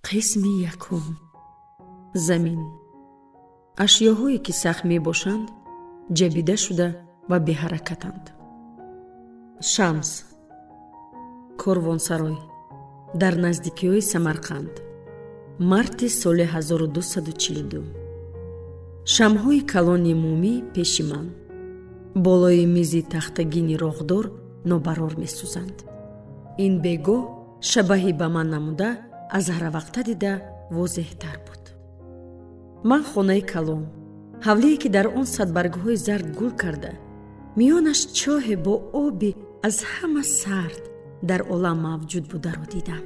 қисми якум. Замин. ашёҳое ки сахт мебошанд ҷабида шуда ва беҳаракатанд. шамс. корвонсарой дар наздикиҳои Самарқанд. марти соли 1242. шамъҳои калони мумӣ пеши ман болои мизи тахтагини роғдор нобарор месӯзанд. ин бегоҳ шабаҳи ба ман намуда аз ҳаравақта дида возеҳтар буд. ман хонаи калон, ҳавлие ки дар он садбаргҳои зард гул карда, миёнаш чоҳе бо оби аз ҳама сард дар олам мавҷуд бударо дидам.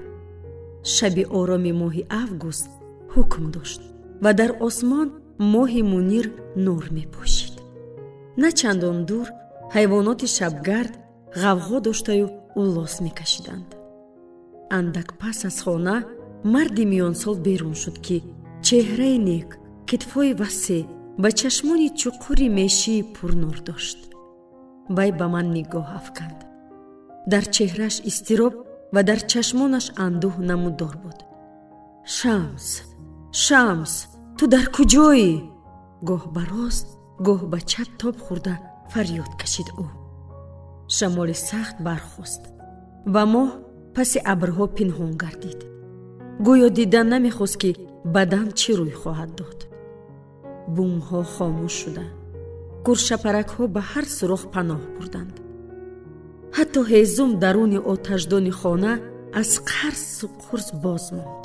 шаби ороми моҳи август ҳукм дошт ва дар осмон моҳи мунир нур мепошид. на чандон дур ҳайвоноти шабгард ғавғо доштаю уллос мекашиданд. андак пас аз хона марди миёнсол берун шуд ки чеҳраи нек, китфҳои васеъ ва чашмони чуқури мешии пурнур дошт. вай ба ман нигоҳ афканд. дар чеҳрааш изтироб ва дар чашмонаш андӯҳ намуддор буд. шамс, шамс, ту дар куҷоӣ? гоҳ ба рост, гоҳ ба чап тоб хӯрда фарёд кашид ӯ. шамоли сахт бархост ва моҳ паси абрҳо пинҳон гардид. гӯё дидан намехост ки баъдан чӣ рӯй хоҳад дод. бумҳо хомӯш шуда, гуршапаракҳо ба ҳар сурох паноҳ бурданд. ҳатто ҳезум даруни оташдони хона аз қарсу қурс боз монд.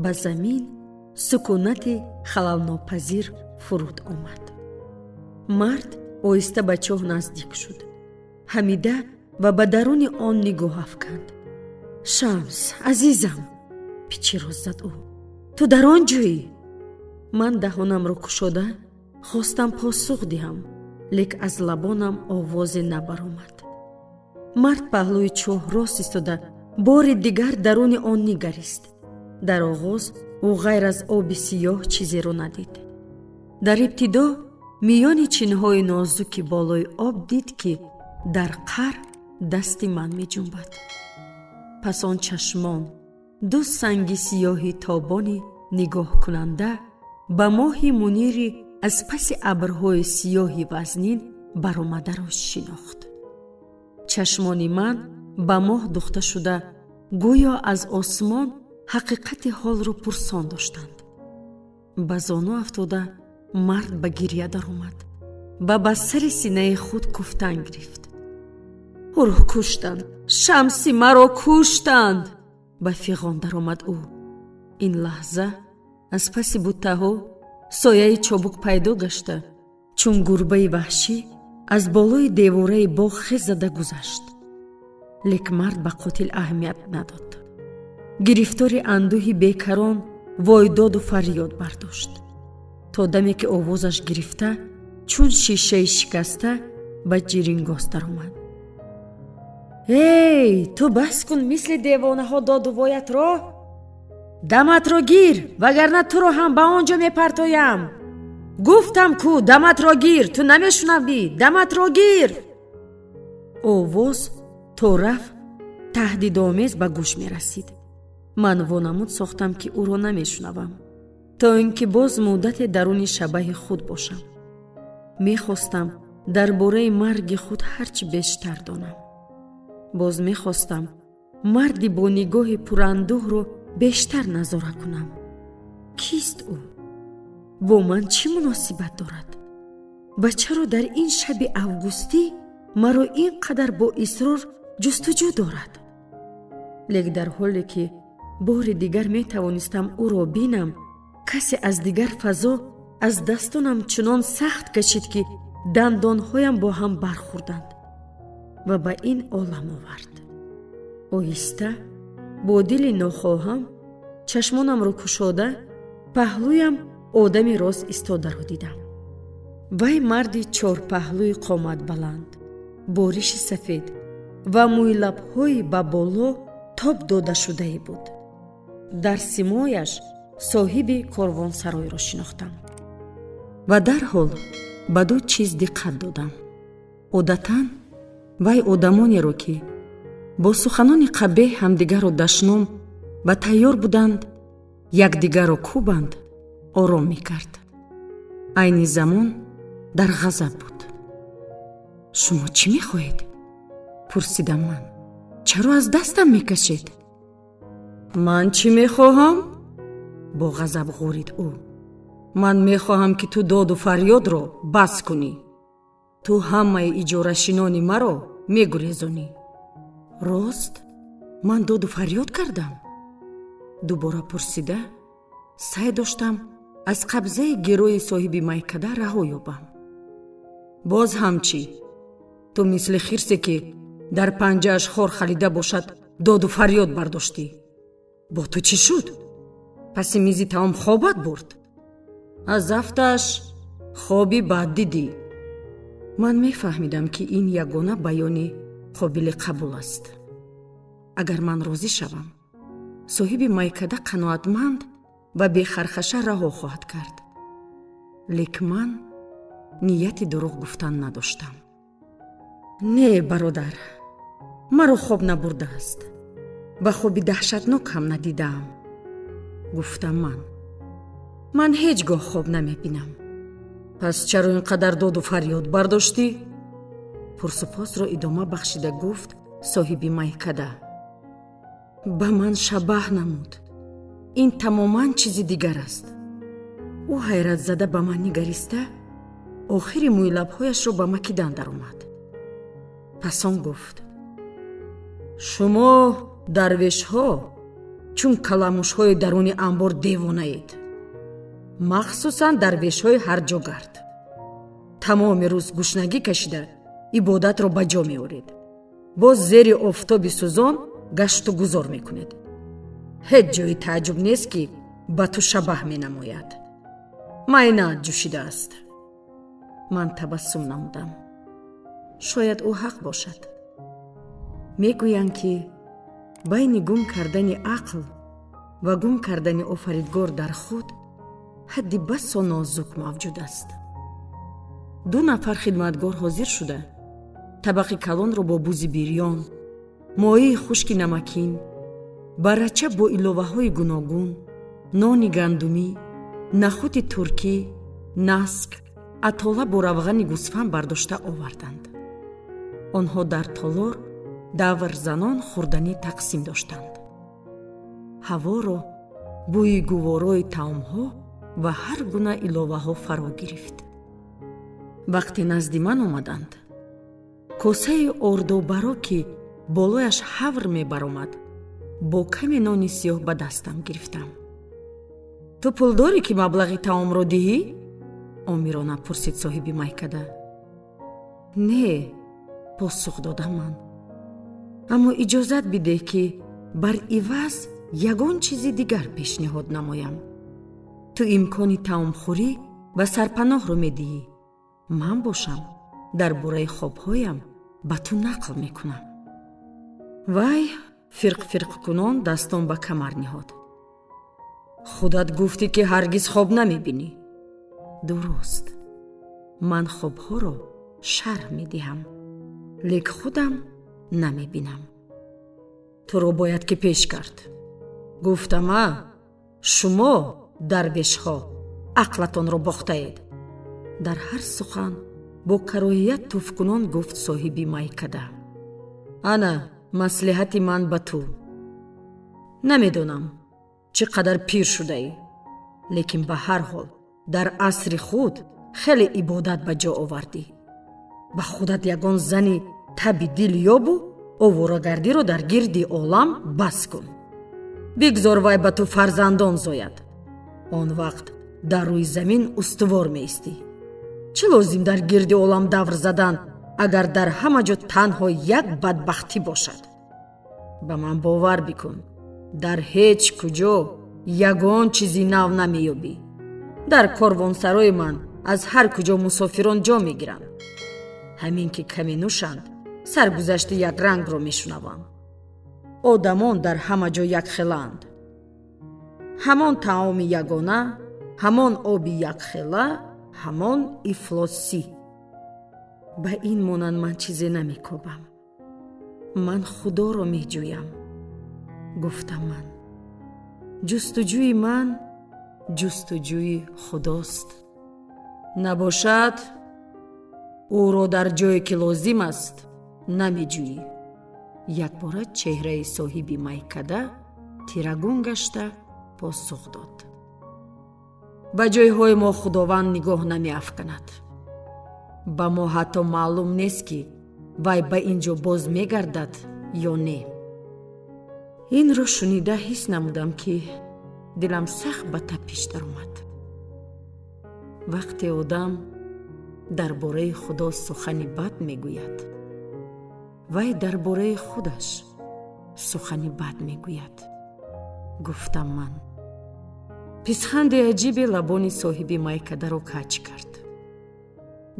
ба замин сукунати халалнопазир фуруд омад. мард оҳиста ба чоҳ наздик шуд. ҳамида ва ба даруни он нигоҳ афканд. шамс, азизам, пичироз зад ӯ, ту дар он ҷоӣ? ман даҳонамро кушода хостам посух диҳам, лек аз лабонам овозе набаромад. мард паҳлӯи чоҳ рост истода бори дигар даруни он нигарист. дар оғоз ӯ ғайр аз оби сиёҳ чизеро надид. дар ибтидо миёни чинҳои нозуки болои об дид ки дар қар дасти ман меҷунбад. пас он чашмон, ду санги сиёҳи тобони нигоҳкунанда ба моҳи мунири аз паси абрҳои сиёҳи вазнин баромадаро шинохт. чашмони ман ба моҳ духта шуда гӯё аз осмон ҳақиқати ҳолро пурсон доштанд. ба зону афтода мард ба гирья даромад ва ба сари синаи худ куфтан гирифт. ӯро куштанд, шамси маро куштанд! ба фиғон даромад ӯ. ин лаҳза аз паси буттаҳо сояи чобук пайдо гашта, чун гурбаи ваҳшӣ аз болои девораи боғ хез зада гузашт. лек мард ба қотил аҳамият надод. гирифтори андӯҳи бекарон войдоду фарёд бардошт, то даме ки овозаш гирифта чун шишаи шикаста ба ҷирингос даромад. эй, ту бас кун мисли девонаҳо доду воятро? даматро гир, вагарна туро ҳам ба он ҷо мепартоям. гуфтам ку даматро гир, ту намешунавӣ? даматро гир! овоз то рафт таҳдидомез ба гӯш мерасид. ман вонамуд сохтам ки ӯро намешунавам, то ин ки боз муддате даруни шабаҳи худ бошам. мехостам дар бораи марги худ ҳарчи бештар донам. боз мехостам марди бо нигоҳи пурандӯҳро бештар назора кунам. кист ӯ? бо ман чӣ муносибат дорад? ва чаро дар ин шаби августӣ маро ин қадар бо исрор ҷустуҷӯ дорад? лек дар ҳоле ки бори дигар метавонистам ӯро бинам, касе аз дигар фазо аз дастонам чунон сахт кашид ки дандонҳоям бо ҳам бархӯрданд ва ба ин олам овард. оҳиста бо дили нохоҳам чашмонамро кушода паҳлӯям одами рост истодаро дидам. вай марди чорпаҳлӯи қоматбаланд, бо риши сафед ва мӯйлабҳои ба боло тоб дода шудае буд. дар симояш соҳиби корвонсаройро шинохтам ва дарҳол ба ду чиз диққат додам. одатан вай одамонеро ки бо суханони қабеҳ ҳамдигарро дашном ба тайёр буданд якдигарро кӯбанд, ором мекард. айни замон дар ғазаб буд. шумо чӣ мехоҳед? пурсидам ман. чаро аз дастам мекашед? ман чӣ мехоҳам? бо ғазаб ғурид ӯ. ман мехоҳам ки ту доду фарёдро бас кунӣ. ту ҳамаи иҷорашинони маро мегурезонӣ. рост? ман доду фарёд кардам? дубора пурсида, сай доштам аз қабзаи герои соҳиби майкада раҳо ёбам. боз ҳам чӣ? ту мисли хирсе ки дар панҷааш хор халида бошад доду фарёд бардоштӣ. бо ту чӣ шуд? паси мизи таом хобат бурд? аз афташ хоби бад дидӣ. ман мефаҳмидам ки ин ягона баёни қобили қабул аст. агар ман розӣ шавам, соҳиби майкада қаноатманд ва бехархаша раҳо хоҳад кард. лек ман нияти дурӯғ гуфтан надоштам. не, бародар, маро хоб набурдааст. ба хоби даҳшатнок ҳам надидаам, гуфтам ман. ман ҳеҷ гоҳ хоб намебинам. пас чаро ин қадар доду фарёд бардоштӣ? пурсупосро идома бахшида гуфт соҳиби майкада. ба ман шабаҳ намуд. ин тамоман чизи дигар аст. ӯ ҳайратзада ба ман нигариста, охири мӯи лабҳояшро ба макидан даромад. пас он гуфт: шумо дарвешҳо чун каламушҳои даруни амбор девонаед. махсусан дарвешҳои ҳарҷогард. тамоми рӯз гушнагӣ кашида ибодатро ба ҷо меоред. боз зери офтоби сӯзон гашту гузор мекунед. ҳеҷ ҷои тааҷҷуб нест ки ба ту шабаҳ менамояд. майнаат ҷӯшидааст. ман табассум намудам. шояд ӯ ҳақ бошад. мегӯянд ки байни гум кардани ақл ва гум кардани офаридгор дар худ ҳадди басо нозук мавҷуд аст. 2 нафар хидматгор ҳозир шуда табақи калонро бо бузи бирён, моҳии хушки намакин, барача бо иловаҳои гуногун, нони гандумӣ, нахути туркӣ, наск, атола бо равғани гӯсфанд бардошта оварданд. онҳо дар толор даврзанон хӯрданӣ тақсим доштанд. ҳаворо бӯи гуворои таомҳо ва ҳар гуна иловаҳо фаро гирифт. вақте назди ман омаданд, косаи ордобаро ки болояш ҳавр мебаромад бо каме нони сиёҳ ба дастам гирифтам. ту пул дорӣ ки маблағи таомро диҳӣ? омирона пурсид соҳиби майкада. не, посух додам ман. аммо иҷозат бидеҳ ки бар иваз ягон чизи дигар пешниҳод намоям. ту имкони таомхӯрӣ ва сарпаноҳро медиҳӣ. ман бошам дар бораи хобҳоям ба ту нақл мекунам. вай фирқ кунон дастон ба камар ниҳод. худат гуфтӣ ки ҳаргиз хоб намебинӣ. дуруст, ман хобҳоро шарҳ медиҳам, лек худам намебинам. туро бояд ки пеш кард. гуфтама, шумо дарвешҳо ақлатонро бохтаед. дар ҳар сухан бо кароҳият туфкунон гуфт соҳиби майкада. ана маслиҳати ман ба ту. намедонам чӣ қадар пир шудаӣ, лекин ба ҳар ҳол дар асри худ хеле ибодат ба ҷо овардӣ. ба худат ягон зани таби дил ёбу оворагардиро дар гирди олам бас кун. бигзор вай ба ту фарзандон зояд. он вақт дар рӯи замин устувор меистӣ. чӣ лозим дар гирди олам давр задан, агар дар ҳама ҷо танҳо як бадбахтӣ бошад? ба ман бовар бикун, дар ҳеҷ куҷо ягон чизи нав намеёбӣ. дар корвонсарои ман аз ҳар куҷо мусофирон ҷо мегиранд. ҳамин ки каме нӯшанд, саргузашти як рангро мешунаванд. одамон дар ҳама ҷо якхелаанд. ҳамон таоми ягона, ҳамон оби якхела, ҳамон ифлосӣ. ба ин монанд ман чизе намекобам. ман худоро меҷӯям, гуфтам ман. ҷустуҷӯи ман ҷустуҷӯи худост. Набошад, ӯро дар ҷое ки лозим аст намеҷӯӣ. Якбора чеҳраи соҳиби майкада тирагун гашта посух дод. ба ҷойҳои мо худованд нигоҳ намеафканад. ба мо ҳатто маълум нест ки вай ба ин ҷо боз мегардад ё не. Инро шунида ҳис намудам, ки дилам сахт ба тапиш даромад. вақте одам дар бораи худо сухани бад мегӯяд, вай дар бораи худаш сухани бад мегӯяд, гуфтам ман. писханди аҷибе лабони соҳиби майкадаро каҷ кард.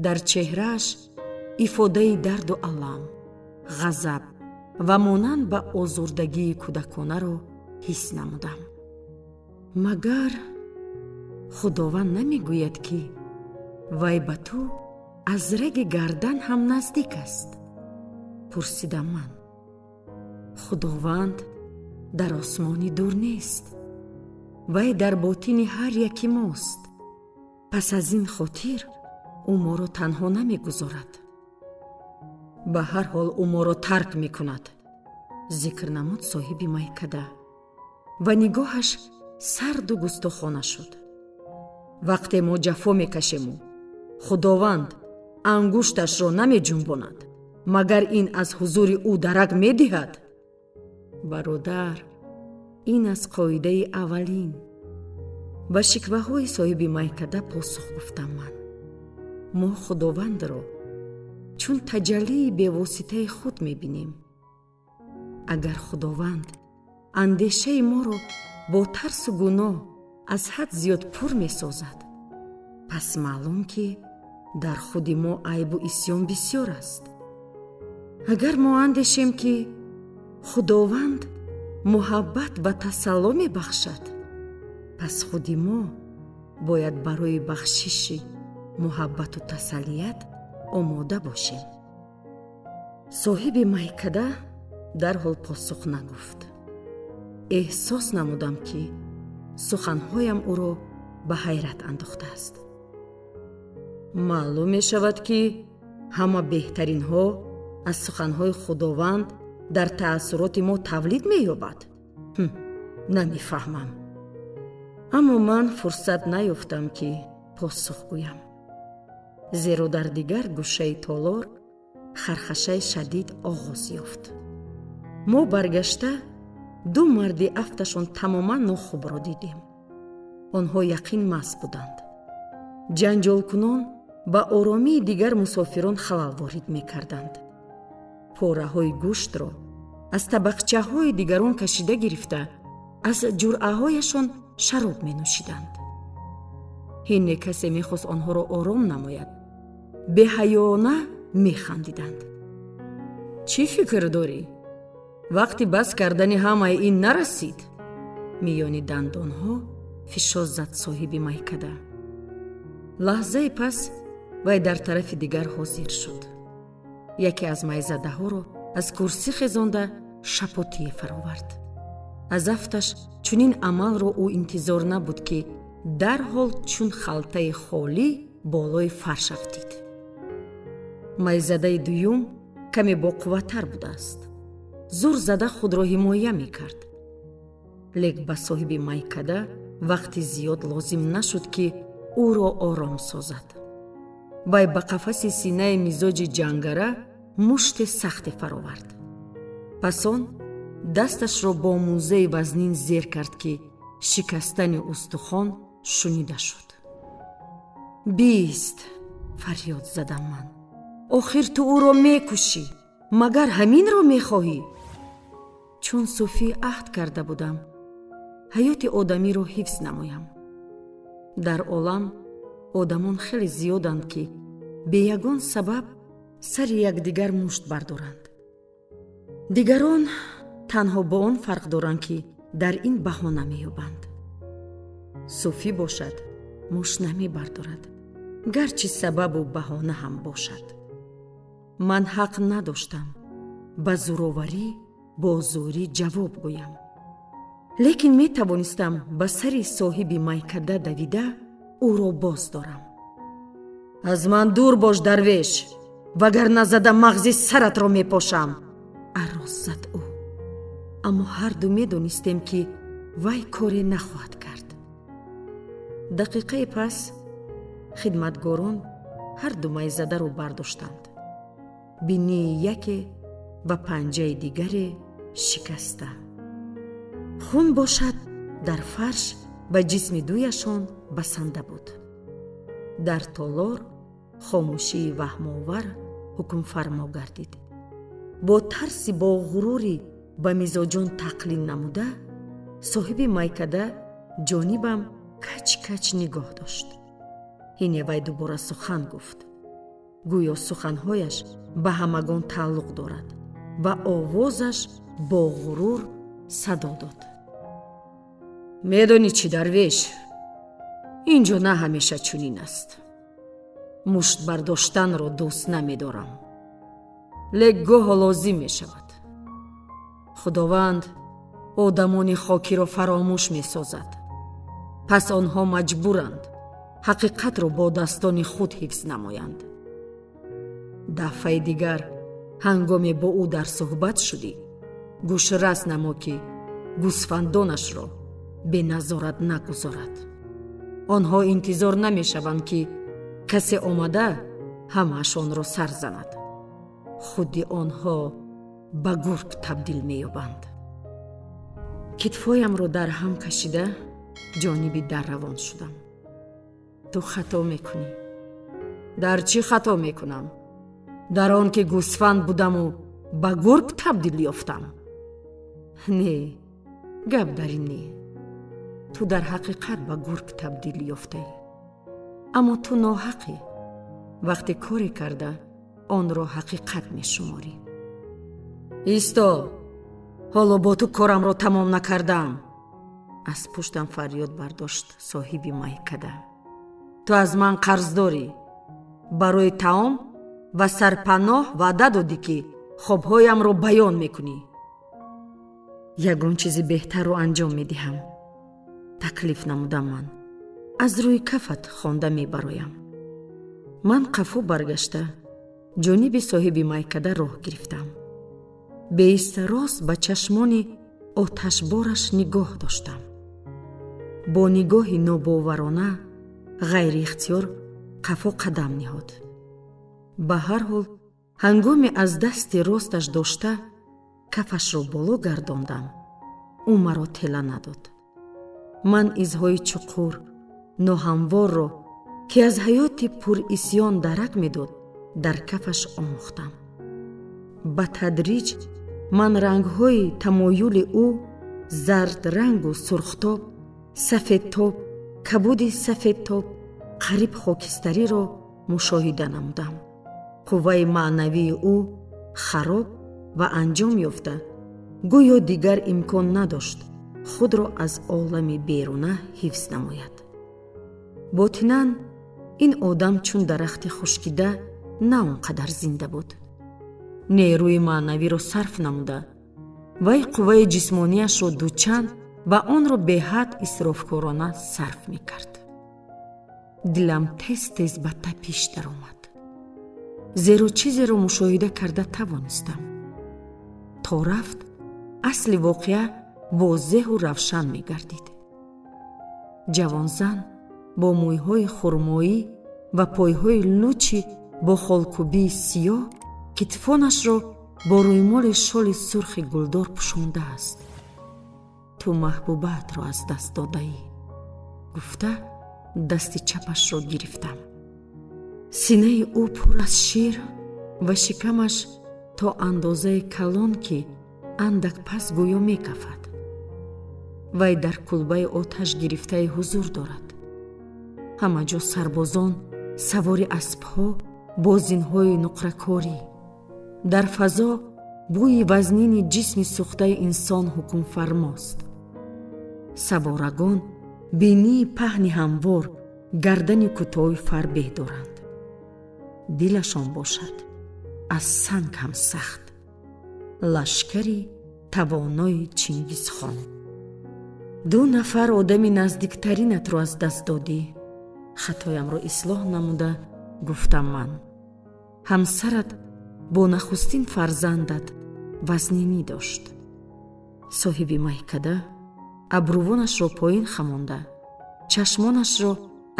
дар чеҳрааш ифодаи дарду алам, ғазаб ва монанд ба озурдагии кӯдаконаро ҳис намудам. магар худованд намегӯяд ки вай ба ту аз раги гардан ҳам наздик аст? пурсидам ман. худованд дар осмони дур нест. вай дар ботини ҳар яки мост. пас аз ин хотир ӯ моро танҳо намегузорад. ба ҳар ҳол ӯ моро тарк мекунад, зикр намуд соҳиби майкада ва нигоҳаш сарду густохона шуд. вақте мо ҷафо мекашему, худованд ангушташро намеҷунбонад, магар ин аз ҳузури ӯ дарак медиҳад? бародар, ин аз қоидаи аввалин. ба шикваҳои соҳиби майкада посух гуфтам ман. мо худовандро чун таҷаллии бевоситаи худ мебинем. агар худованд андешаи моро бо тарсу гуноҳ аз ҳад зиёд пур месозад, пас маълум ки дар худи мо айбу исьён бисёр аст. агар мо андешем ки худованд муҳаббат ва тасалло мебахшад, пас худи мо бояд барои бахшиши муҳаббату тасаллият омода бошем. соҳиби майкада дарҳол посух нагуфт. эҳсос намудам, ки суханҳоям ӯро ба ҳайрат андохтааст. маълум мешавад, ки ҳама беҳтаринҳо аз суханҳои худованд дар таассуроти мо тавлид меёбад. намефаҳмам. аммо ман фурсат наёфтам, ки посух гӯям. зеро дар дигар гӯшаи толор хархашаи шадид оғоз ёфт. мо баргашта ду марди афташон тамоман нохубро дидем. онҳо яқин маст буданд. ҷанҷолкунон ба оромии дигар мусофирон халал ворид мекарданд. пораҳои гӯштро аз табақчаҳои дигарон кашида гирифта, аз ҷуръаҳояшон шароб менӯшиданд. ҳин касе мехост онҳоро ором намояд, беҳаёна механдиданд. чӣ фикр дорӣ? вақти бас кардани ҳамаи ин нарасид? миёни дандонҳо фишоз зад соҳиби майкада. лаҳзаи пас вай дар тарафи дигар ҳозир шуд. яке аз майзадаҳоро аз курсӣ хезонда шапотие фаровард. аз афташ чунин амалро ӯ интизор набуд, ки дарҳол чун халтаи холӣ болои фарш афтид. майзадаи дуюм каме боқувваттар будааст. зур зада худро ҳимоя мекард. лек ба соҳиби майкада вақти зиёд лозим нашуд, ки ӯро ором созад. вай ба қафаси синаи мизоҷи ҷангара мушти сахте фаровард. пас он дасташро бо мӯзаи вазнин зер кард, ки шикастани устухон шунида шуд. бист, фарёд задам ман. охир ту ӯро мекушӣ, магар ҳаминро мехоҳӣ? чун суфӣ аҳд карда будам, ҳаёти одамиро ҳифз намоям. дар олам одамон хеле зиёданд, ки бе ягон сабаб сари якдигар мушт бардоранд. дигарон танҳо бо он фарқ доранд, ки дар ин баҳона меёбанд. суфӣ бошад, мушт намебардорад, гарчи сабабу баҳона ҳам бошад. ман ҳақ надоштам ба зӯроварӣ бо зӯрӣ ҷавоб гӯям. лекин метавонистам ба сари соҳиби майкада давида ӯро боз дорам. аз ман дур бош, дарвеш, вагарна зада мағзи саратро мепошам, арроз зад ӯ. аммо ҳарду медонистем ки вай коре нахоҳад кард. дақиқаи пас хидматгорон ҳарду майзадаро бардоштанд. бинии яке ва панҷаи дигаре шикаста. хун бошад дар фарш ва ҷисми дуяшон басанда буд. дар толор хомӯшии ваҳмовар ҳукмфармо гардид. бо тарси бо ғурури ба мизоҷон тақлин намуда, соҳиби майкада ҷонибам кач-кач нигоҳ дошт. ҳине вай дубора сухан гуфт. гӯё суханҳояш ба ҳамагон тааллуқ дорад ва овозаш бо ғурур садо дод. медонӣ чӣ, дарвеш? ин ҷо на ҳамеша чунин аст. мушт бардоштанро дӯст намедорам, лек гоҳо лозим мешавад. худованд одамони хокиро фаромӯш месозад. пас онҳо маҷбуранд ҳақиқатро бодастони худ ҳифз намоянд. дафъаи дигар ҳангоме бо ӯ дар суҳбат шудӣ, гӯшрас намо ки гӯсфандонашро беназорат нагузорад. онҳо интизор намешаванд ки касе омада ҳамаашонро сар занад. худи онҳо ба гург табдил меёбанд. китфоямро дар ҳам кашида ҷониби дар равон шудам. ту хато мекунӣ. дар чӣ хато мекунам? дар он ки гӯсфанд будаму ба гург табдил ёфтам? не, гап дар ин не. ту дар ҳақиқат ба гург табдил ёфтаӣ. аммо ту ноҳақӣ вақте коре карда онро ҳақиқат мешуморӣ. исто, ҳоло бо ту корамро тамом накардам. аз пуштам фарёд бардошт соҳиби майкада. ту аз ман қарздорӣ. барои таом ва сарпаноҳ ваъда додӣ ки хобҳоямро баён мекунӣ. ягон чизи беҳтарро анҷом медиҳам. таклиф намудам ман. аз рӯи кафат хонда мебароям. ман қафо баргашта ҷониби соҳиби майкада роҳ гирифтам. беиста рост ба чашмони оташбораш нигоҳ доштам. бо нигоҳи нобоварона ғайриихтиёр қафо қадам ниҳод. ба ҳар ҳол ҳангоме аз дасти росташ дошта кафашро боло гардондам, ӯ маро тела надод. ман изҳои чуқур, ноҳамворро ки аз ҳаёти пурисьён дарак медод, дар кафаш омӯхтам. ба тадриҷ ман рангҳои тамоюли ӯ, зард рангу сурхтоб, сафедтоб, кабуди сафедтоб, қариб хокистариро мушоҳида намудам. қувваи маънавии ӯ хароб ва анҷом ёфта, гӯё дигар имкон надошт худро аз олами беруна ҳифз намояд. ботинан ин одам чун дарахти хушкида на он қадар зинда буд. нерӯи маънавиро сарф намуда, вай қувваи ҷисмонияшро дучанд ва онро беҳад исрофкорона сарф мекард. дилам тез-тез ба тапиш даромад. зеро чизеро мушоҳида карда тавонистам. то рафт асли воқеа возеҳу равшан мегардид. ҷавонзан бо мӯйҳои хурмоӣ ва пойҳои лучи бо холкӯбии сиёҳ китфонашро бо рӯймоли шоли сурхи гулдор пӯшондааст. ту маҳбубаатро аз даст додаӣ, гуфта дасти чапашро гирифтам. синаи ӯ пур аз шир ва шикамаш то андозаи калон ки андак пас гӯё мекафад. вай дар кулбаи оташ гирифтаи ҳузур дорад. ҳама ҷо сарбозон, савори аспҳо, бо зинҳои нуқракорӣ. дар фазо бӯи вазнини ҷисми сӯхтаи инсон ҳукмфармост. саворагон бинии паҳни ҳамвор, гардани кӯтоҳи фарбеҳ доранд. дилашон бошад аз санг ҳам сахт. лашкари тавонои Чингизхон. ду нафар одами наздиктаринатро аз даст додӣ. хатоямро ислоҳ намуда гуфтам ман. ҳамсарат бо нахустин фарзандат вазнинӣ дошт. соҳиби майкада абрувонашро поин хамонда, чашмонашро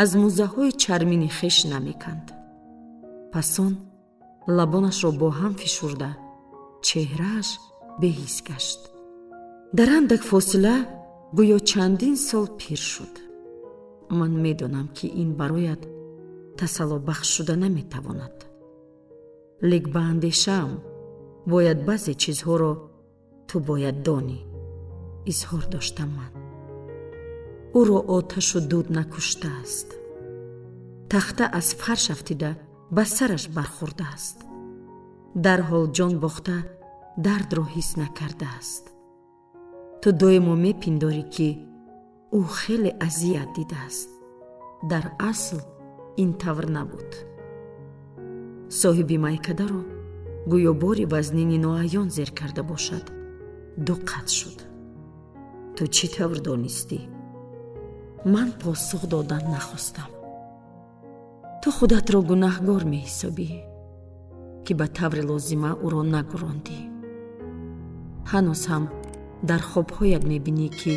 аз мӯзаҳои чармини хеш намеканд. пас он лабонашро бо ҳам фишурда, чеҳрааш беҳис гашт. дар андак фосила гӯё чандин сол пир шуд. ман медонам, ки ин бароят тасаллобахш шуда наметавонад. лек ба андешаам бояд баъзе чизҳоро ту бояд донӣ, изҳор доштам ман. ӯро оташу дуд накуштааст. тахта аз фарш афтида ба сараш бархӯрдааст. дарҳол ҷон бохта дардро ҳис накардааст. ту доимо мепиндорӣ, ки ӯ хеле азият дидааст. дар асл ин тавр набуд. соҳиби майкадаро гӯё бори вазнини ноаён зер карда бошад, дуққат шуд. ту чӣ тавр донистӣ? ман посух додан нахостам. ту худатро гунаҳгор меҳисобӣ, ки ба таври лозима ӯро нагурондӣ. ҳанӯз ҳам дар хобҳоят мебинӣ, ки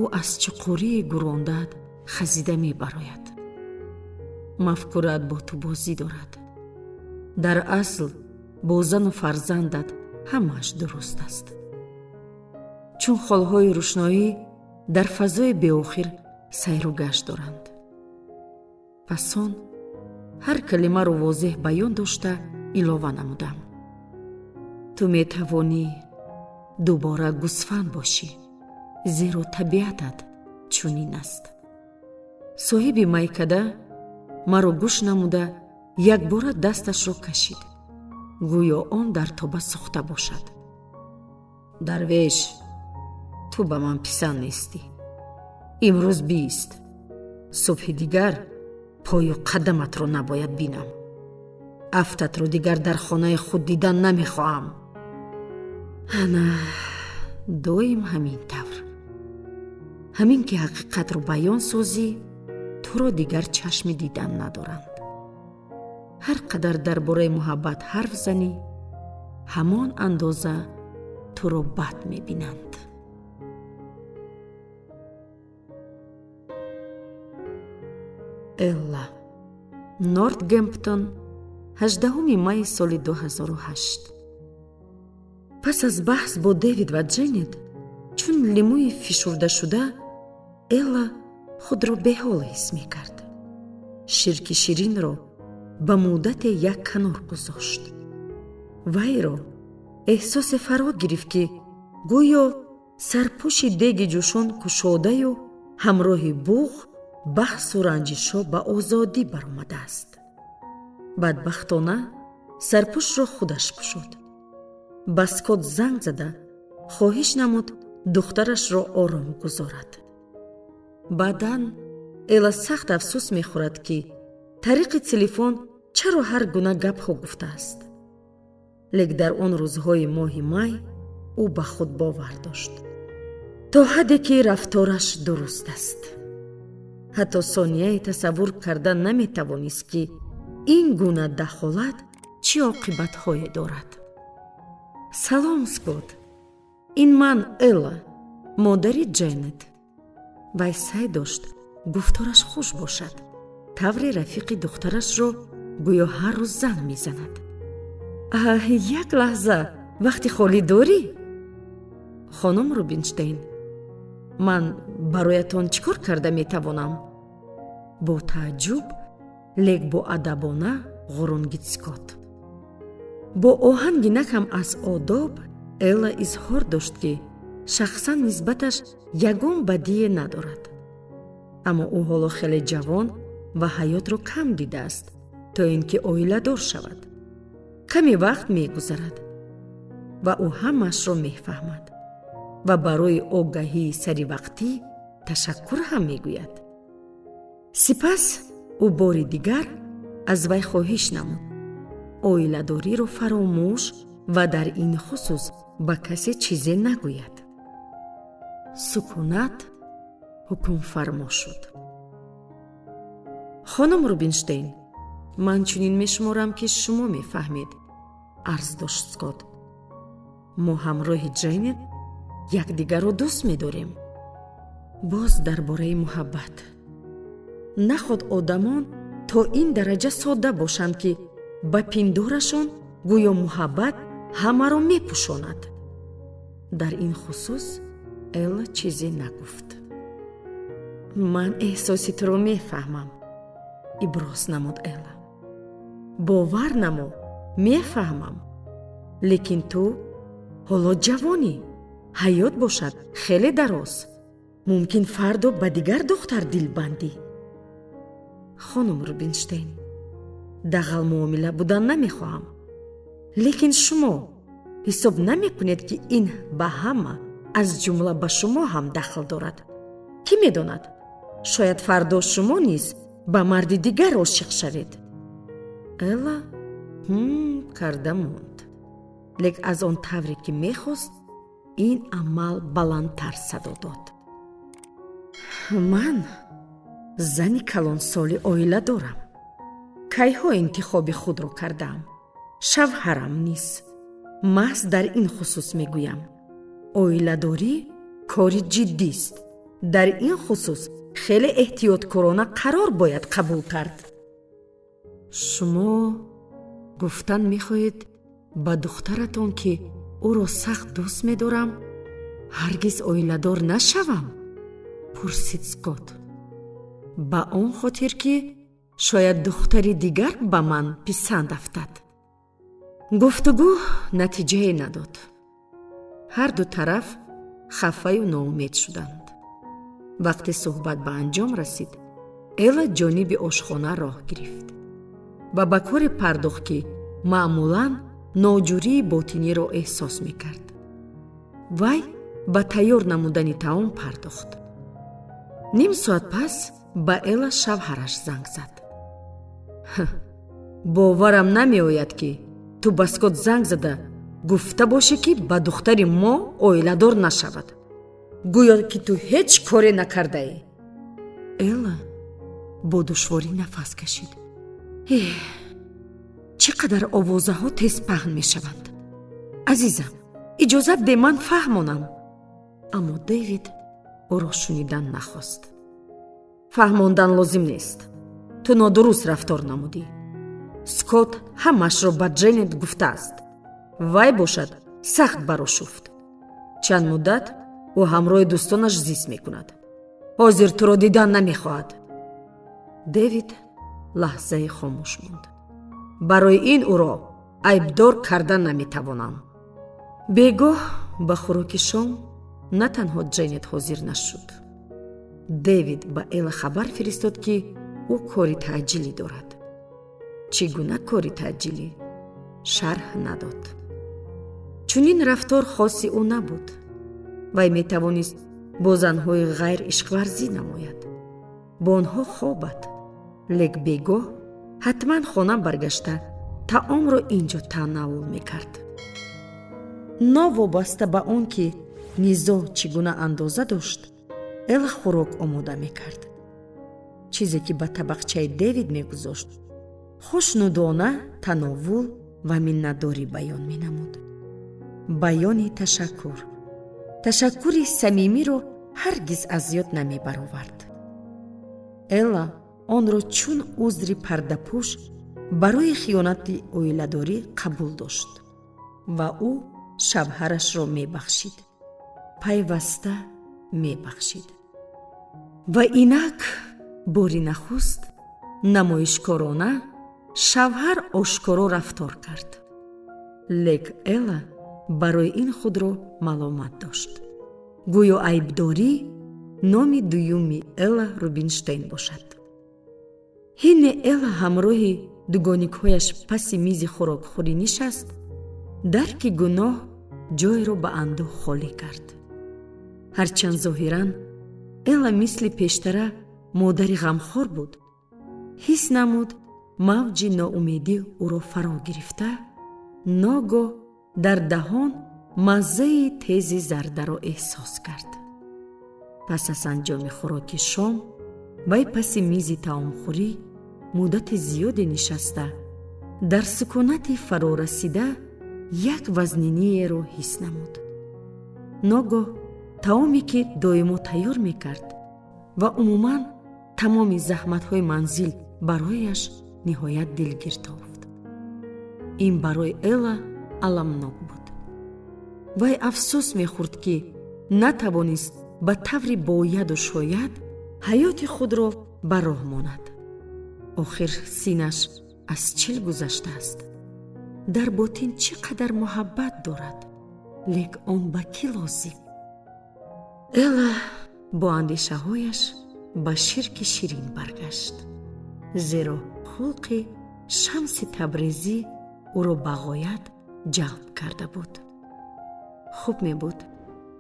ӯ аз чуқурии гурондаат хазида мебарояд. мафкураат бо ту бозӣ дорад. дар асл бо зану фарзандат ҳамааш дуруст аст. чун холҳои рӯшноӣ дар фазои беохир сайру гашт доранд. пас он ҳар калимаро возеҳ баён дошта илова намудам. ту метавонӣ дубора гусфанд бошӣ, зеро табиатат чунин аст. соҳиби майкада маро гӯш намуда якбора дасташро кашид, гӯё он дар тоба сӯхта бошад. дарвеш, ту ба ман писанд нестӣ. имрӯз бист. субҳи дигар пою қадаматро набояд бинам. афтатро дигар дар хонаи худ дидан намехоҳам. ана доим ҳамин тавр. ҳамин ки ҳақиқатро баён созӣ, туро дигар чашми дидан надоранд. ҳар қадар дар бораи муҳаббат ҳарф занӣ, ҳамон андоза туро бад мебинанд. элла. нортгемптон, 18 майи соли 2008. пас аз баҳс бо Дэвид ва Дженет, чун лимӯи фишурдашуда, элла худро беҳол ҳис мекард. ширки ширинро ба муддате як канор гузошт. вайро эҳсосе фаро гирифт, ки гӯё сарпӯши деги ҷӯшон кушодаю ҳамроҳи буғ, баҳсу ранҷишҳо ба озодӣ баромадааст. бадбахтона сарпӯшро худаш пӯшод. ба Скот занг зада хоҳиш намуд духтарашро ором гузорад. баъдан элла сахт афсӯс мехӯрад, ки тариқи телефон чаро ҳар гуна гапҳо гуфтааст. лек дар он рӯзҳои моҳи май ӯ ба худ бовар дошт, то ҳадде ки рафтораш дуруст аст. ҳатто сонияе тасаввур карда наметавонист, ки ин гуна дахолат чӣ оқибатҳое дорад. салом, Скот. ин ман элла, модари Дженет. вай сай дошт гуфтораш хуш бошад. тавре рафиқи духтарашро гӯё ҳар рӯз занг мезанад. як лаҳза, вақти холӣ дорӣ? хонум Рубинштейн, ман бароятон чӣ кор карда метавонам? бо тааҷҷуб, лек бо адабона ғурунгид Скот. бо оҳанги накам аз одоб, элла изҳор дошт, ки шахсан нисбаташ ягон бадие надорад. аммо ӯ ҳоло хеле ҷавон ва ҳаётро кам дидааст, то ин ки оиладор шавад. каме вақт мегузарад ва ӯ ҳамаашро мефаҳмад ва барои огаҳии саривақтӣ ташаккур ҳам мегӯяд. сипас ӯ бори дигар аз вай хоҳиш намуд оиладориро фаромӯш ва дар ин хусус ба касе чизе нагӯяд. сукунат ҳукм фармо шуд. хонум Рубинштейн, ман чунин мешуморам, ки шумо мефаҳмед, арз дошт Скотт. мо ҳамроҳи Ҷейнет якдигарро дӯст медорем. боз дар бораи муҳаббат. наход одамон то ин дараҷа содда бошанд, ки ба пиндорашон гӯё муҳаббат ҳамаро мепӯшонад. дар ин хусус Элла чизе нагуфт. ман эҳсоси туро мефаҳмам, иброз намуд Элла. бовар намо, мефаҳмам. лекин ту ҳоло ҷавонӣ, ҳаёт бошад хеле дароз. мумкин фардо ба дигар духтар дилбандӣ. хонум Рубинштейн, дағал муомила будан намехоҳам. лекин шумо ҳисоб намекунед, ки ин ба ҳама, аз ҷумла ба шумо ҳам дахл дорад? кӣ медонад, шояд фардо шумо низ ба марди дигар ошиқ шавед. Элла карда монд, лек аз он тавре ки мехост, ин амал баландтар садо дод. ман зани калонсоли оила дорам. кайҳо интихоби худро кардам. шавҳарам низ. маҳз дар ин хусус мегӯям. оиладорӣ кори ҷиддист. дар ин хусус хеле эҳтиёткорона қарор бояд қабул кард. шумо гуфтан мехоҳед ба духтаратон, ки ӯро сахт дӯст медорам, ҳаргиз оиладор нашавам? пурсид Скотт. ба он хотир, ки шояд духтари дигар ба ман писанд афтад. гуфтугӯ натиҷае надод. ҳар ду тараф хафаю ноумед шуданд. вақте суҳбат ба анҷом расид, Элла ҷониби ошхона роҳ гирифт ва ба коре пардохт, ки маъмулан ноҷурии ботиниро эҳсос мекард. вай ба тайёр намудани таом пардохт. ним соат пас ба Элла шавҳараш занг зад. боварам намеояд, ки ту ба Скотт занг зада гуфта бошӣ, ки ба духтари мо оиладор нашавад. гӯё ки ту ҳеҷ коре накардаӣ. Элла бо душворӣ нафас кашид. чӣ қадар овозаҳо тез паҳн мешаванд. азизам, иҷозат де ман фаҳмонам. аммо Дэвид ӯро шунидан нахост. фаҳмондан лозим нест. ту нодуруст рафтор намудӣ. Скотт ҳамашро ба Ҷейнет гуфтааст. вай бошад сахт барошуфт. чанд муддат ӯ ҳамроҳи дӯстонаш зист мекунад. ҳозир туро дидан намехоҳад. Дэвид лаҳзае хомӯш монд. барои ин ӯро айбдор карда наметавонам. бегоҳ ба хӯроки шом на танҳо Ҷейнет ҳозир нашуд. Дэвид ба Элла хабар фиристод, ки ӯ кори таъҷилӣ дорад. чӣ гуна кори таъҷилӣ? шарҳ надод. чунин рафтор хоси ӯ набуд. вай метавонист бо занҳои ғайр ишқварзӣ намояд, бо онҳо хобад. лек бегоҳ ҳатман хона баргашта таомро инҷо тановул мекард. новобаста ба он ки низоъ чӣ гуна андоза дошт, Элла хӯрок омода мекард. чизе ки ба табақчаи Дэвид мегузошт, хушнудона тановул ва миннатдорӣ баён менамуд. баёни ташаккури самимиро ҳаргиз аз ёд намебаровард. Элла онро чун узри пардапӯш барои хиёнати оиладорӣ қабул дошт ва ӯ шавҳарашро мебахшид. пайваста мебахшид. ва инак бори нахуст намоишкорона шавҳар ошкоро рафтор кард. лек Элла барои ин худро маломат дошт. гӯё айбдорӣ номи дуюми Элла Рубинштейн бошад. ҳине Элла ҳамроҳи дугоникҳояш паси мизи хӯрокхӯрӣ нишаст. дарки гуноҳ ҷойро ба андӯҳ холӣ кард. ҳарчанд зоҳиран Элла мисли пештара модари ғамхор буд, ҳис намуд мавҷи ноумедӣ ӯро фаро гирифта, ногоҳ дар даҳон маззаи тези зардаро эҳсос кард. пас аз анҷоми хӯроки шом вай паси мизи таомхӯрӣ муддати зиёде нишаста дар сукунати фарорасида як вазнинияро ҳис намуд. ногоҳ таоме ки доимо тайёр мекард ва умуман тамоми заҳматҳои манзил барояш ниҳоят дилгир таофт. ин барои Элла аламнок буд. вай афсӯс мехӯрд ки натавонист ба таври бояду шояд ҳаёти худро ба роҳ монад. охир синаш аз чил гузаштааст. дар ботин чӣ қадар муҳаббат дорад, лек он ба кӣ лозим? Элла бо андешаҳояш ба ширки ширин баргашт, зеро хулқи Шамси Табрезӣ ӯро ба ғоят ҷалб карда буд. хуб мебуд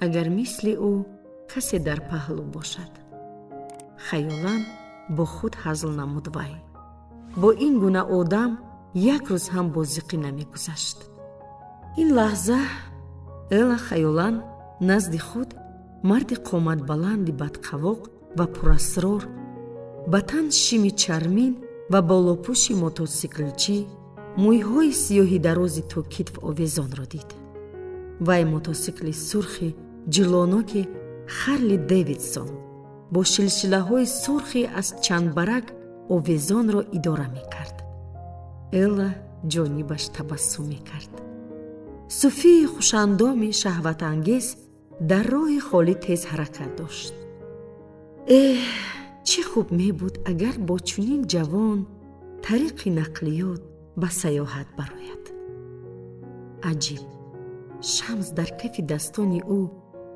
агар мисли ӯ касе дар паҳлӯ бошад. хаёлан бо худ ҳазл намуд вай. бо ин гуна одам як рӯз ҳам бозиқӣ намегузашт. ин лаҳза Элла хаёлан назди худ марди қоматбаланди бадқавоқ ва пурасрор, ба тан шими чармин ва болопӯши мотосиклчӣ, мӯйҳои сиёҳи дарози то китф овезонро дид. вай мотосикли сурхи ҷилоноки Харли Дэвидсон бо шилшилаҳои сурхи аз чандбарак овезонро идора мекард. Элла ҷонибаш табассум мекард. суфии хушандоми шаҳватангез дар роҳи холӣ тез ҳаракат дошт. чӣ хуб мебуд агар бо чунин ҷавон тариқи нақлиёт ба саёҳат барояд. аҷиб, Шамс дар кафидастони ӯ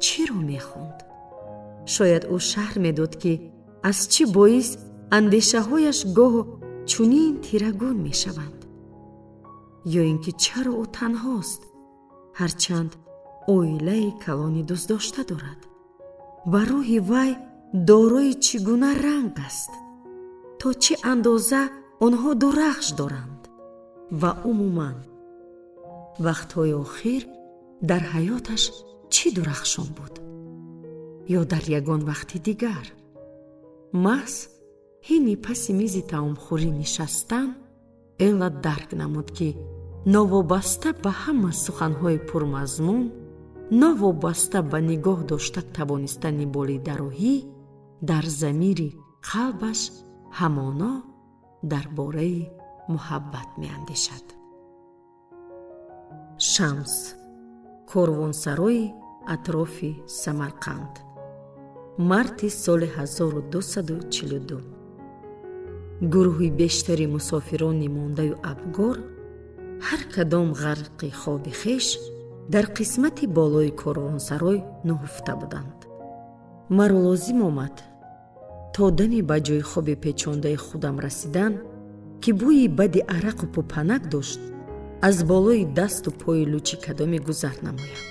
чиро мехонд? шояд ӯ шаҳр медод ки аз чӣ боис андешаҳояш гоҳо чунин тирагун мешаванд, ё ин ки чаро ӯ танҳост, ҳарчанд оилаи калони дӯстдошта дорад. ва рӯҳи вай дорои чӣ гуна ранг аст, то чӣ андоза онҳо дурахш доранд. ва умуман вақтҳои охир дар ҳаёташ чӣ дурахшон буд? ё дар ягон вақти дигар? маҳз ҳини паси мизи таомхӯрӣ нишастан Элла дарк намуд ки новобаста ба ҳама суханҳои пурмазмун, новобаста ба нигоҳ дошта тавонистани болидароҳӣ, дар замири қалбаш ҳамоно дар бораи муҳаббат меандешад. Шамс, корвонсарои атрофи Самарқанд, марти соли 1242. гурӯҳи бештари мусофирони мондаю абгор, ҳар кадом ғарқи хоби хеш, дар қисмати болои корвонсарой нуҳуфта буданд. маро лозим омад то дами ба ҷои хоби печондаи худам расидан ки бӯи бади арақу пӯпанак дошт, аз болои дасту пои лучи кадоме гузар намоям.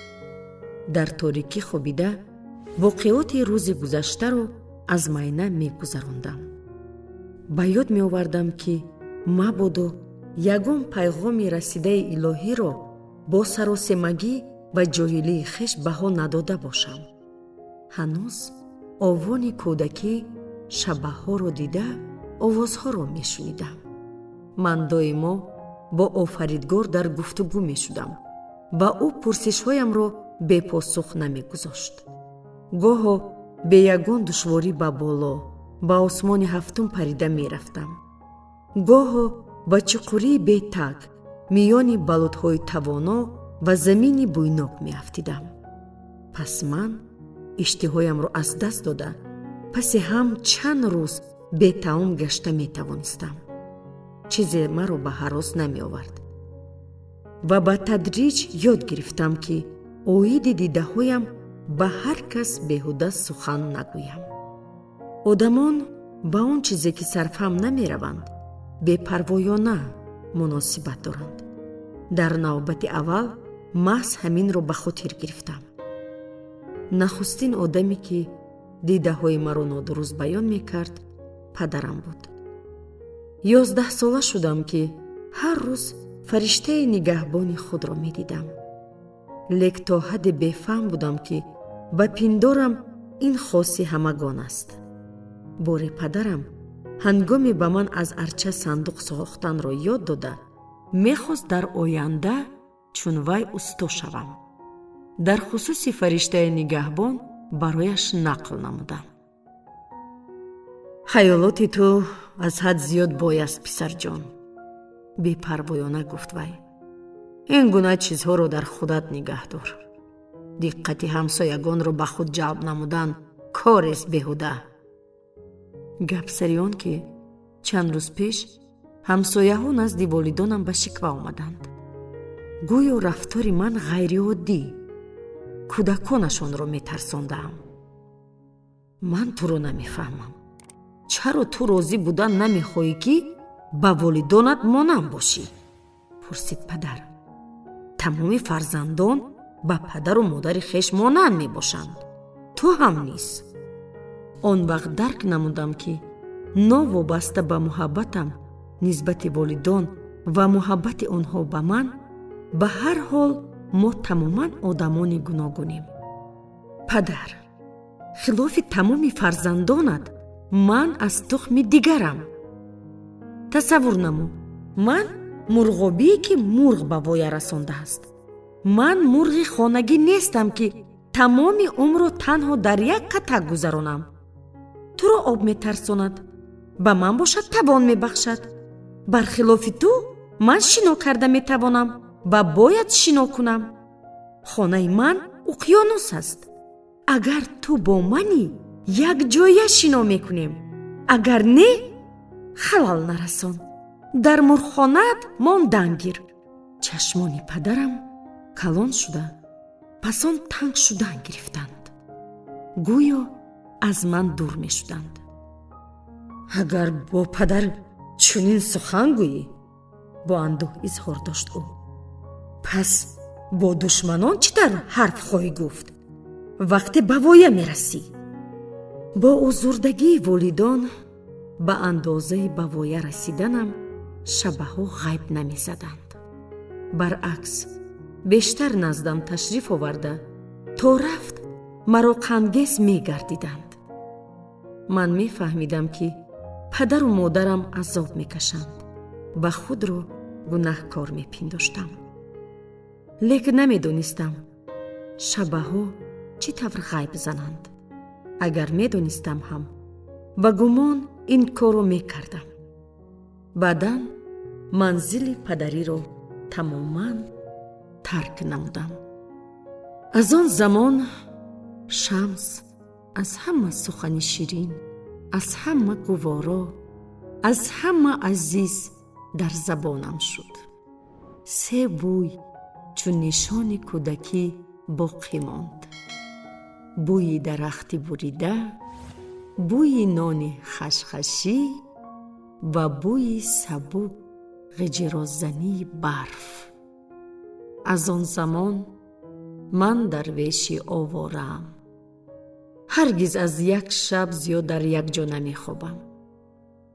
дар торикӣ хобида воқеоти рӯзи гузаштаро аз майна мегузарондам. ба ёд меовардам ки мабодо ягон пайғоми расидаи илоҳиро бо саросемагӣ ва ҷоҳилии хеш баҳо надода бошам. ҳанӯз овони кӯдакӣ шабаҳҳоро дида овозҳоро мешунидам. ман доимо бо офаридгор дар гуфтугӯ мешудам ва ӯ пурсишҳоямро бепосух намегузошт. гоҳо бе ягон душворӣ ба боло ба осмони ҳафтум парида мерафтам. гоҳо ба чуқурии бетаг миёни балутҳои тавоно ва замини бӯйнок меафтидам. пас ман иштиҳоямро аз даст дода паси ҳам чанд рӯз бетаом гашта метавонистам. чизе маро ба ҳарос намеовард ва ба тадриҷ ёд гирифтам ки оиди дидаҳоям ба ҳар кас беҳуда сухан нагӯям. одамон ба он чизе ки сарфам намераванд бепарвоёна муносибат доранд. дар навбати аввал маҳз ҳаминро ба хотир гирифтам. нахустин одаме ки дидаҳои маро нодуруст баён мекард падарам буд. 11 сола шудам ки ҳар рӯз фариштаи нигаҳбони худро медидам. лек то ҳадде бефаҳм будам ки ба пиндорам ин хоси ҳамагон аст. бори падарам ҳангоми ба ман аз арча сандуқ сохтанро ёд дода, мехост дар оянда чун вай усто шавам. дар хусуси фариштаи нигаҳбон барояш нақл намудам. ҳаёлоти ту аз ҳад зиёд бой аст, писарҷон, бепарвоёна гуфт вай. ин гуна чизҳоро дар худат нигаҳ дор. диққати ҳамсоягонро ба худ ҷалб намудан корест беҳуда. гап сари он ки чанд рӯз пеш ҳамсояҳо назди волидонам ба шиква омаданд. гӯё рафтори ман ғайриоддӣ, кӯдаконашонро метарсондаам. ман туро намефаҳмам. чаро ту розӣ будан намехоҳӣ ки ба волидонат монанд бошӣ? пурсид падар. тамоми фарзандон ба падару модари хеш монанд мебошанд. ту ҳам низ. он вақт дарк намудам ки новобаста ба муҳаббатам нисбати волидон ва муҳаббати онҳо ба ман, ба ҳар ҳол мо тамоман одамони гуногунем. падар, хилофи тамоми фарзандонат ман аз тухми дигарам. тасаввур намо, ман мурғобие ки мурғ ба воя расондааст. ман мурғи хонагӣ нестам ки тамоми умрро танҳо дар як қатак гузаронам. туро об метарсонад, ба ман бошад табон мебахшад. бархилофи ту ман шино карда метавонам ва бояд шино кунам. хонаи ман уқёнус аст. агар ту бо манӣ якҷоя шино мекунем, агар не халал нарасон. дар мурғхонаат мондан гир. чашмони падарам калон шуда, пас он танг шудан гирифтанд. гӯё аз ман дур мешуданд. агар бо падар чунин сухан гӯӣ, бо андӯҳ изҳор дошт ӯ, пас бо душманон чӣ дар ҳарф хоҳӣ гуфт вақте ба воя мерасӣ? бо озурдагии волидон ба андозаи ба воя расиданам шабаҳо ғайб намезаданд. баръакс, бештар наздам ташриф оварда то рафт маро ғамгез мегардиданд. ман мефаҳмидам ки падару модарам азоб мекашанд ва худро гунаҳкор мепиндоштам. лекин намедонистам шабаҳо чӣ тавр ғайб зананд. агар медонистам ҳам ба гумон ин корро мекардам. баъдан манзили падариро тамоман тарк намудам. аз он замон шамс аз ҳама сухани ширин, аз ҳама гуворо, аз ҳама азиз дар забонам шуд. се бӯй чун нишони кӯдакӣ боқӣ монд. бӯйи дарахти бурида, бӯйи нони хашхашӣ ва бӯйи сабук ғиҷрозании барф. аз он замон ман дарвеши овораам. ҳаргиз аз як шаб зиёд дар як ҷо намехобам.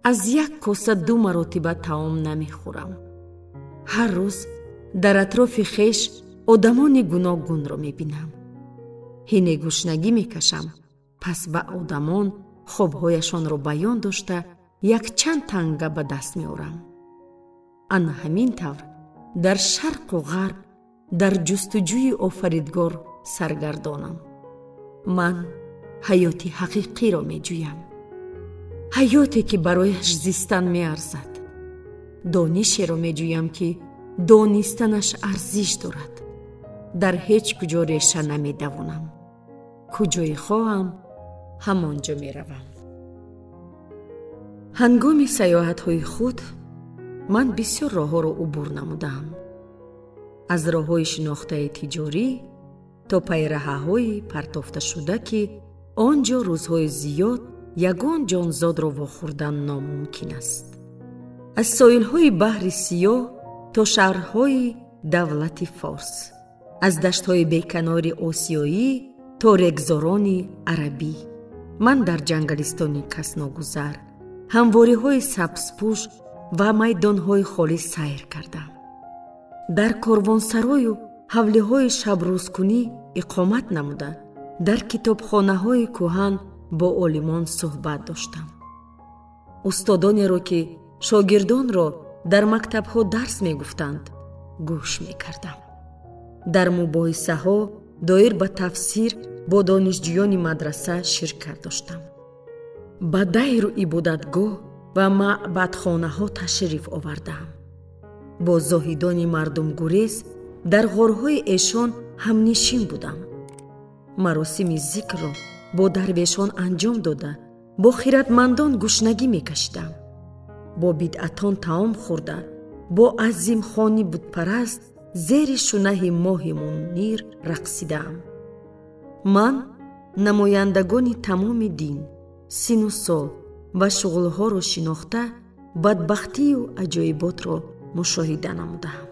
аз як коса 2 маротиба таом намехӯрам. ҳар рӯз дар атрофи хеш одамони гуногунро мебинам. ҳине гушнагӣ мекашам, пас ба одамон хобҳояшонро баён дошта якчанд танга ба даст меорам. ана ҳамин тавр дар шарқу ғарб дар ҷустуҷӯи офаридгор саргардонам. ман ҳаёти ҳақиқиро меҷӯям. ҳаёте ки барояш зистан меарзад. донишеро меҷӯям ки донистанаш арзиш дорад. дар ҳеҷ куҷо реша намедавонам. куҷое хоҳам, ҳамон ҷо меравам. ҳангоми саёҳатҳои худ ман бисёр роҳҳоро убур намудам. аз роҳҳои шинохтаи тиҷорӣ то пайраҳаҳои партофташуда ки он ҷо рӯзҳои зиёд ягон ҷонзодро вохӯрдан номумкин аст. аз соҳилҳои баҳри Сиёҳ то шаҳрҳои давлати Форс. аз даштҳои беканори осиёӣ то регзорони арабӣ. ман дар ҷангалистони касногузар, ҳамвориҳои сабзпӯш ва майдонҳои холӣ сайр кардам. дар корвонсарою ҳавлиҳои шабрӯзкунӣ иқомат намуда, дар китобхонаҳои кӯҳан бо олимон суҳбат доштам. устодонеро ки шогирдонро дар мактабҳо дарс мегуфтанд гӯш мекардам. дар мубоҳисаҳо доир ба тафсир бо донишҷӯёни мадраса ширкат доштам. ба дайру ибодатгоҳ ва маъбадхонаҳо ташриф овардаам. бо зоҳидони мардумгурез дар ғорҳои эшон ҳамнишин будам. маросими зикрро бо дарвешон анҷом дода бо хиратмандон гушнагӣ мекашидам. бо бидъатон таом хӯрда бо азимхони бутпараст зери шунаҳи моҳи мунир рақсидаам. ман намояндагони тамоми дин, сину сол ва шуғлҳоро шинохта бадбахтию аҷоиботро мушоҳида намудаам.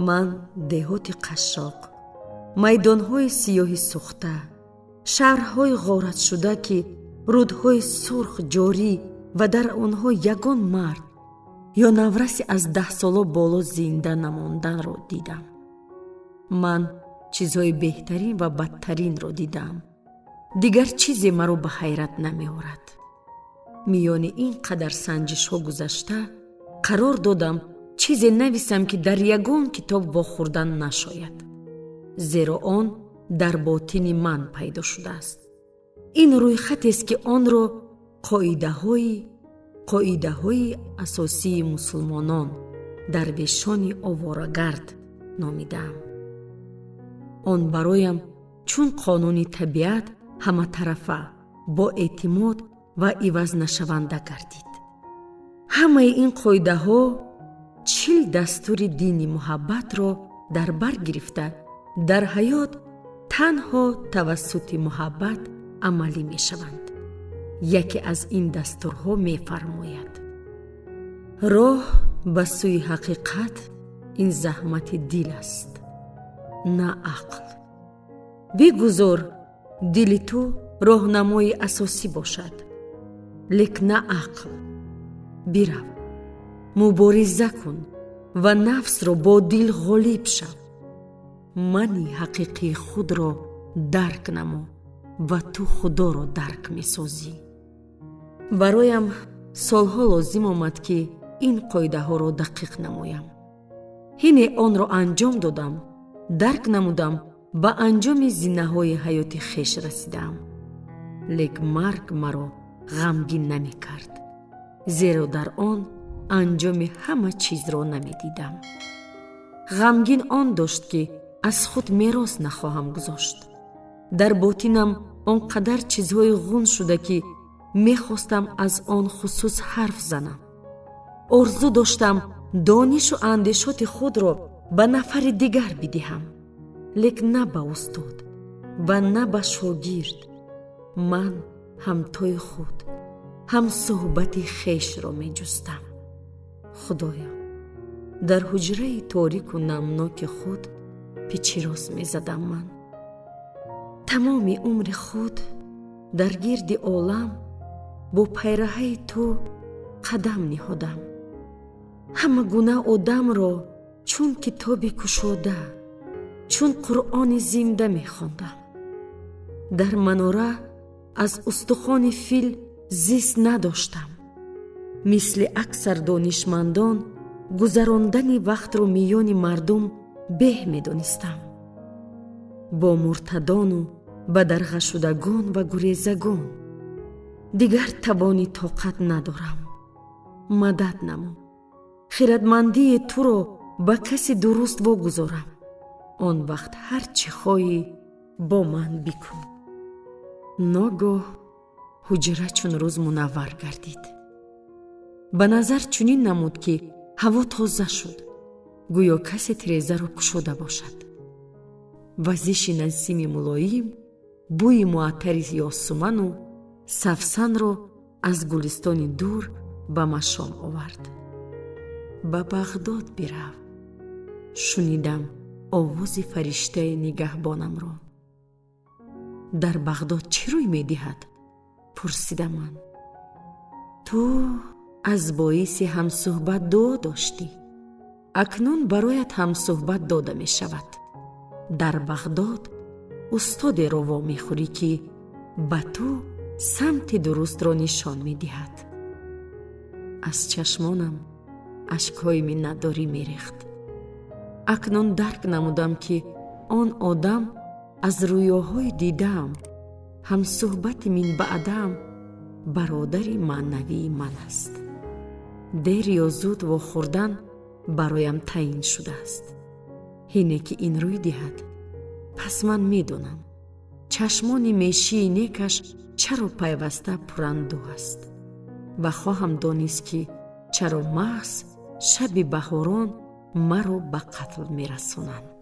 ман деҳоти қашшоқ, майдонҳои сиёҳи сӯхта, шаҳрҳои ғоратшуда ки рудҳои сурх ҷорӣ ва дар онҳо ягон мард ё навраси аз 10 соло боло зинда намонданро дидам. ман чизҳои беҳтарин ва бадтаринро дидам. дигар чизе маро ба ҳайрат намеорад. миёни ин қадар санҷишҳо гузашта қарор додам чизе нависам ки дар ягон китоб вохӯрдан нашояд, зеро он дар ботини ман пайдо шудааст. ин рӯйхатест ки онро қоидаҳои асосии мусулмонон дарвешони оворагард номидаам. он бароям чун қонуни табиат ҳаматарафа, боэътимод ва ивазнашаванда гардид. ҳамаи ин қоидаҳо 40 дастури дини муҳаббатро дар бар гирифта дар ҳаёт танҳо тавассути муҳаббат амалӣ мешаванд. яке аз ин дастурҳо мефармояд: роҳ ба сӯи ҳақиқат ин заҳмати дил аст, на ақл. бигузор дили ту роҳнамои асосӣ бошад, лек на ақл. бирав, мубориза кун ва нафсро бо дил ғолиб шав. мани ҳақиқии худро дарк намо ва ту худоро дарк месозӣ. бароям солҳо лозим омад ки ин қоидаҳоро дақиқ намоям. ҳине онро анҷом додам, дарк намудам, ба анҷоми зинаҳои ҳаёти хеш расидам. лек марг маро ғамгин намекард, зеро дар он анҷоми ҳама чизро намедидам. ғамгин он дошт ки аз худ мерос нахоҳам гузошт. дар ботинам он қадар чизҳои ғун шуда ки мехостам аз он хусус ҳарф занам. орзу доштам донишу андешоти худро ба нафари дигар бидиҳам, лек на ба устод ва на ба шогирд. ман ҳамтои худ, ҳамсӯҳбати хешро меҷустам. худоё, дар ҳуҷраи торику намноки худ пичирос мезадам. ман тамоми умри худ дар гирди олам бо пайраҳаи ту қадам ниҳодам. ҳама гуна одамро чун китоби кушода, чун қуръони зинда мехондам. дар манора аз устухони фил зист надоштам. мисли аксар донишмандон гузарондани вақтро миёни мардум беҳ медонистам. бо муртадону бадарғашудагон ва гурезагон дигар табони тоқат надорам. мадад намо, хиратмандии туро ба каси дуруст вогузорам. он вақт ҳар чӣ хоҳӣ бо ман бикун. ногоҳ ҳуҷра чун рӯз мунаввар гардид. ба назар чунин намуд ки ҳаво тоза шуд, гӯё касе тирезаро кушода бошад. вазиши насими мулоим, бӯи муаттари ёсуману сафсанро аз гулистони дур ба машом овард. ба бағдод бирав, шунидам овози фариштаи нигаҳбонамро. дар бағдод чӣ рӯй медиҳад? пурсидам ман. ту аз боиси ҳамсӯҳбат дуо доштӣ. акнун бароят ҳамсӯҳбат дода мешавад. дар бағдод устодеро вомехӯрӣ ки ба ту самти дурустро нишон медиҳад. аз чашмонам ашкҳои миннатдорӣ мерехт. акнун дарк намудам ки он одам аз рӯёҳои дидаам, ҳамсӯҳбати минбаъдаам, бародари маънавии ман аст. дер ё зуд вохӯрдан бароям таъин шудааст. ҳине ки ин рӯй диҳад, пас ман медонам чашмони мешии некаш чаро пайваста пурранду аст ва хоҳам донист ки чаро маҳз шаби баҳорон маро ба қатл мерасонанд.